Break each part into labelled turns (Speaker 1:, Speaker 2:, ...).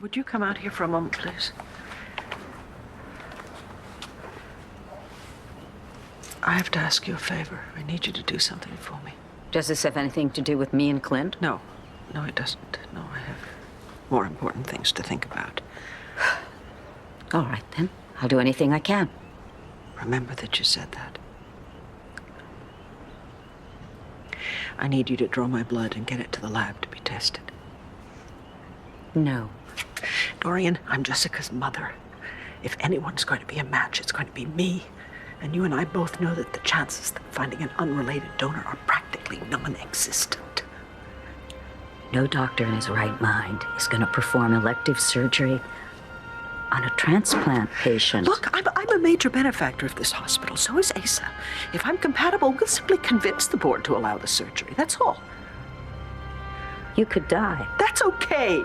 Speaker 1: Would you come out here for a moment, please? I have to ask you a favor. I need you to do something for me.
Speaker 2: Does this have anything to do with me and Clint?
Speaker 1: No. No, it doesn't. No, I have more important things to think about.
Speaker 2: All right, then. I'll do anything I can.
Speaker 1: Remember that you said that. I need you to draw my blood and get it to the lab to be tested.
Speaker 2: No.
Speaker 1: Dorian, I'm Jessica's mother. If anyone's going to be a match, it's going to be me. And you and I both know that the chances of finding an unrelated donor are practically non-existent.
Speaker 2: No doctor in his right mind is going to perform elective surgery on a transplant patient.
Speaker 1: Look, I'm a major benefactor of this hospital. So is Asa. If I'm compatible, we'll simply convince the board to allow the surgery. That's all.
Speaker 2: You could die.
Speaker 1: That's okay.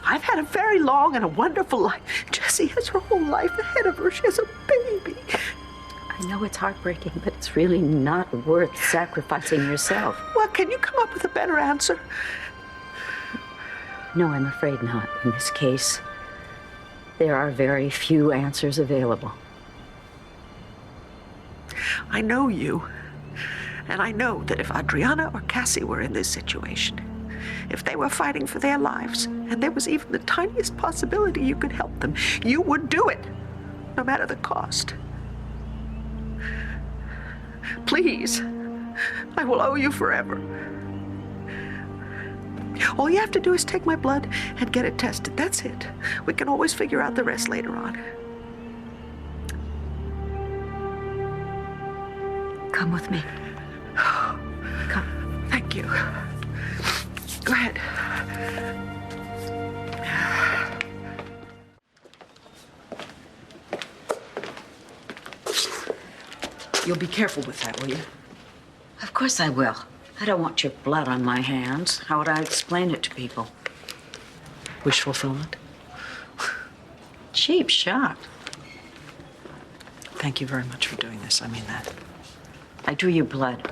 Speaker 1: I've had a very long and a wonderful life. Jessie has her whole life ahead of her. She has a baby.
Speaker 2: I know it's heartbreaking, but it's really not worth sacrificing yourself.
Speaker 1: Well, can you come up with a better answer?
Speaker 2: No, I'm afraid not. In this case, there are very few answers available.
Speaker 1: I know you. And I know that if Adriana or Cassie were in this situation, if they were fighting for their lives, and there was even the tiniest possibility you could help them, you would do it, no matter the cost. Please, I will owe you forever. All you have to do is take my blood and get it tested. That's it. We can always figure out the rest later on.
Speaker 2: Come with me. Come.
Speaker 1: Thank you. Go ahead. You'll be careful with that, will you?
Speaker 2: Of course I will. I don't want your blood on my hands. How would I explain it to people?
Speaker 1: Wish fulfillment?
Speaker 2: Cheap shot.
Speaker 1: Thank you very much for doing this. I mean that.
Speaker 2: I drew your blood.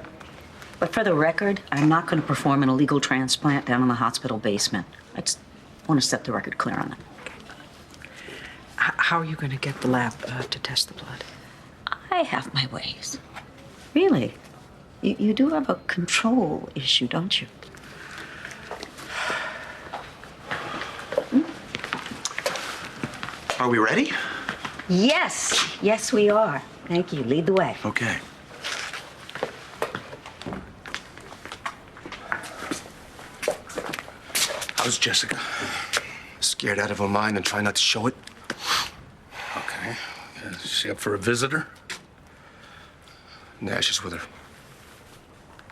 Speaker 2: But for the record, I'm not going to perform an illegal transplant down in the hospital basement. I just want to set the record clear on that.
Speaker 1: How are you going to get the lab to test the blood?
Speaker 2: I have my ways. Really? You do have a control issue, don't you?
Speaker 3: Are we ready?
Speaker 2: Yes. Yes, we are. Thank you. Lead the way.
Speaker 3: Okay. How's Jessica? Scared out of her mind and trying not to show it?
Speaker 4: Okay. Is she up for a visitor?
Speaker 3: Nash is with her.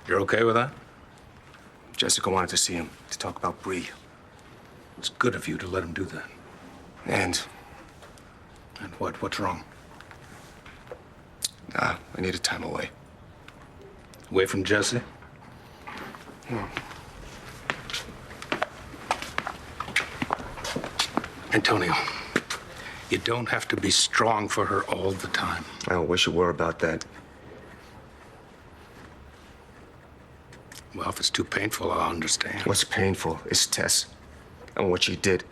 Speaker 4: You're okay with that?
Speaker 3: Jessica wanted to see him to talk about Bree.
Speaker 4: It's good of you to let him do that.
Speaker 3: And?
Speaker 4: And what? What's wrong?
Speaker 3: Nah, I needed time away.
Speaker 4: Away from Jessie? Antonio, you don't have to be strong for her all the time.
Speaker 3: I don't wish it were about that.
Speaker 4: Well, if it's too painful, I'll understand.
Speaker 3: What's painful is Tess and what she did.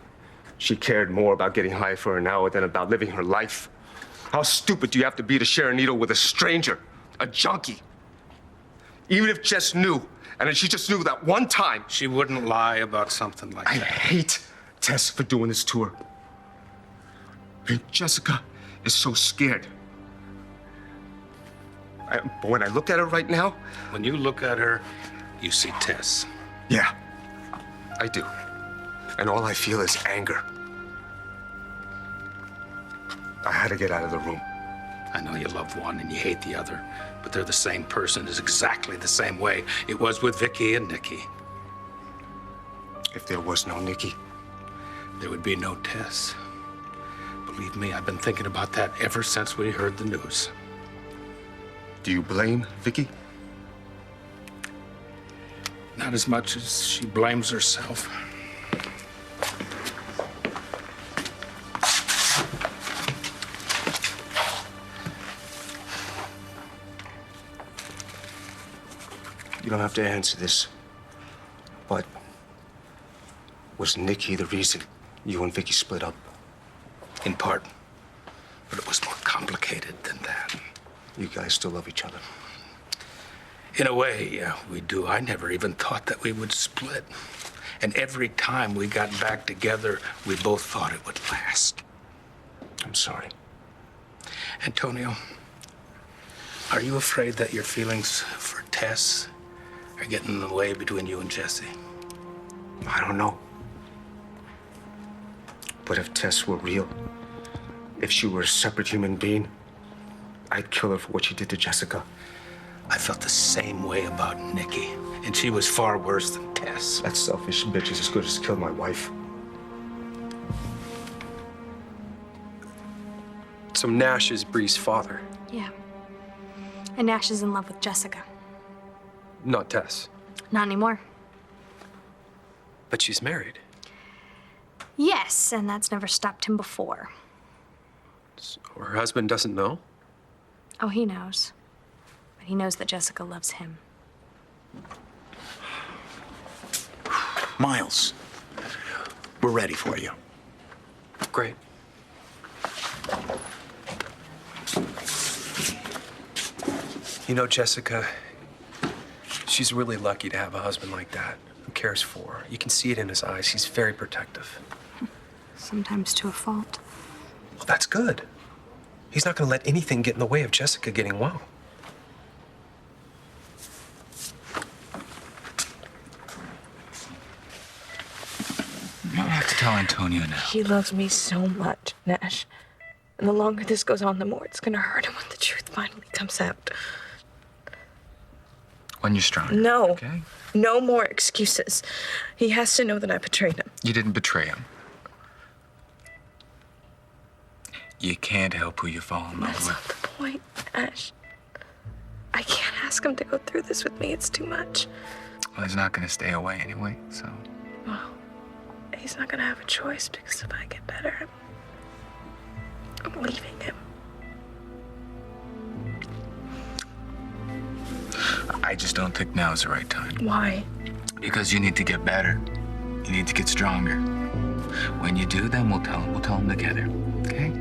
Speaker 3: She cared more about getting high for an hour than about living her life. How stupid do you have to be to share a needle with a stranger, a junkie? Even if Jess knew, and if she just knew that one time.
Speaker 4: She wouldn't lie about something like
Speaker 3: I
Speaker 4: that.
Speaker 3: hate Tess for doing this to her. And Jessica is so scared. But when I look at her right now.
Speaker 4: When you look at her, you see Tess.
Speaker 3: Yeah, I do. And all I feel is anger. I had to get out of the room.
Speaker 4: I know you love one and you hate the other, but they're the same person. It's exactly the same way it was with Viki and Niki.
Speaker 3: If there was no Niki,
Speaker 4: there would be no Tess. Believe me, I've been thinking about that ever since we heard the news.
Speaker 3: Do you blame Viki?
Speaker 4: Not as much as she blames herself.
Speaker 3: You don't have to answer this, but was Niki the reason You and Viki split up.
Speaker 4: In part. But it was more complicated than that.
Speaker 3: You guys still love each other.
Speaker 4: In a way, yeah, we do. I never even thought that we would split. And every time we got back together, we both thought it would last.
Speaker 3: I'm sorry.
Speaker 4: Antonio, are you afraid that your feelings for Tess are getting in the way between you and Jesse?
Speaker 3: I don't know. But if Tess were real, if she were a separate human being, I'd kill her for what she did to Jessica.
Speaker 4: I felt the same way about Niki, and she was far worse than Tess.
Speaker 3: That selfish bitch is as good as killed my wife.
Speaker 5: So Nash is Bree's father,
Speaker 6: Yeah. And Nash is in love with Jessica.
Speaker 5: not Tess.
Speaker 6: Not anymore.
Speaker 5: But she's married.
Speaker 6: Yes, and that's never stopped him before.
Speaker 5: So her husband doesn't know?
Speaker 6: Oh, he knows. But he knows that Jessica loves him.
Speaker 7: Miles, we're ready for you.
Speaker 5: Great. You know, Jessica, she's really lucky to have a husband like that who cares for her. You can see it in his eyes. He's very protective.
Speaker 6: Sometimes to a fault.
Speaker 5: Well, that's good. He's not going to let anything get in the way of Jessica getting well.
Speaker 8: I have to tell Antonio now.
Speaker 9: He loves me so much, Nash. And the longer this goes on, the more it's gonna hurt him when the truth finally comes out.
Speaker 8: When you're stronger.
Speaker 9: No.
Speaker 8: Okay?
Speaker 9: No more excuses. He has to know that I betrayed him.
Speaker 8: You didn't betray him. You can't help who you fall in love
Speaker 9: That's
Speaker 8: with.
Speaker 9: not the point, Nash. I can't ask him to go through this with me. It's too much.
Speaker 8: Well, he's not going to stay away anyway, so.
Speaker 9: Well, he's not gonna have a choice because if I get better, I'm leaving him.
Speaker 8: I just don't think now is the right time.
Speaker 9: Why?
Speaker 8: Because you need to get better. You need to get stronger. When you do, then we'll tell him together, okay?